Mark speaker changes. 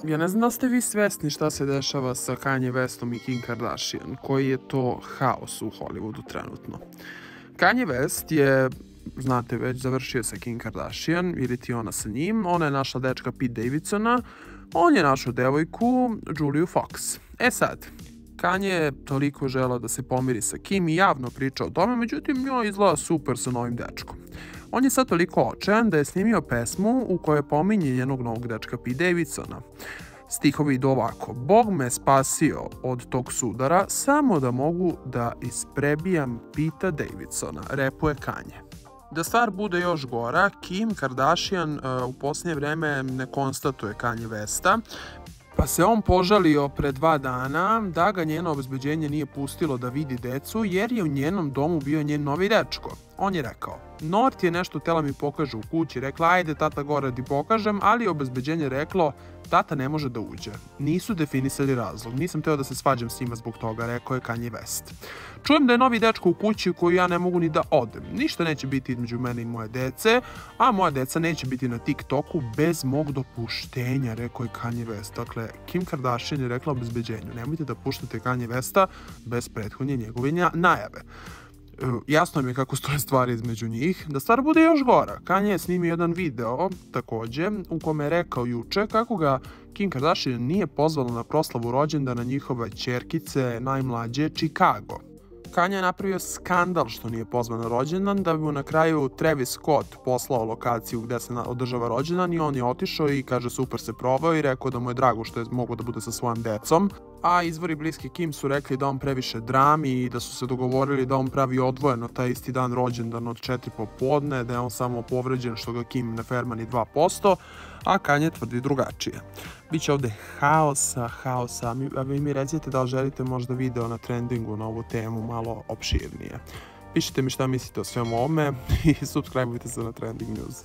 Speaker 1: Ja ne znam da ste vi svesni šta se dešava sa Kanye Westom i Kim Kardashian, koji je to haos u Hollywoodu trenutno. Kanye West je, znate već, završio sa Kim Kardashian, ili ti ona sa njim. Ona je našla dečka Pete Davidsona, on je našao devojku Juliu Fox. E sad, Kanye je toliko želeo da se pomiri sa Kim i javno priča o tome, međutim njoj izgleda super sa novim dečkom. On je sad toliko očajan da je snimio pesmu u kojoj pominje njenog novog dečka Pete Davidsona. Stihovi idu ovako: Bog me spasio od tog sudara samo da mogu da isprebijam Pita Davidsona, repuje Kanye. Da stvar bude još gora, Kim Kardashian u posljednje vreme ne konstatuje Kanye Westa, pa se on požalio pre 2 dana da ga njeno obezbeđenje nije pustilo da vidi decu jer je u njenom domu bio njen novi dečko. On je rekao: Nort je nešto tela mi pokaže u kući, rekla ajde tata gore ti pokažem, ali obezbeđenje reklo tata ne može da uđe. Nisu definisali razlog, nisam teo da se svađam s njima zbog toga, rekao je Kanye West. Čujem da je novi dečko u kući u koju ja ne mogu ni da odem. Ništa neće biti između mene i moje dece, a moja deca neće biti na TikToku bez mog dopuštenja, rekao je Kanye West. Dakle, Kim Kardashian je rekla obezbeđenju: nemojte da puštate Kanye Westa bez prethodnje njegove najave. Jasno mi je kako stoje stvari između njih. Da stvar bude još gora, Kanye je snimio jedan video, takođe, u kome je rekao juče kako ga Kim Kardashian nije pozvala na proslavu rođendana njihove ćerkice najmlađe Chicago. Kanye je napravio skandal što nije pozvan na rođendan, da bi mu na kraju Travis Scott poslao lokaciju gde se održava rođendan i on je otišao i kaže super se provao i rekao da mu je drago što je mogao da bude sa svojom decom. A izvori bliski Kim su rekli da on previše drami i da su se dogovorili da on pravi odvojeno taj isti dan rođendan od 4 popodne, da je on samo povređen što ga Kim ne fermani 2%, a Kanye tvrdi drugačije. Biće ovde haosa, a vi mi recite da li želite možda video na trendingu na ovu temu malo opširnije. Pišite mi šta mislite o svemu ovome i subscribeujte se na Trending News.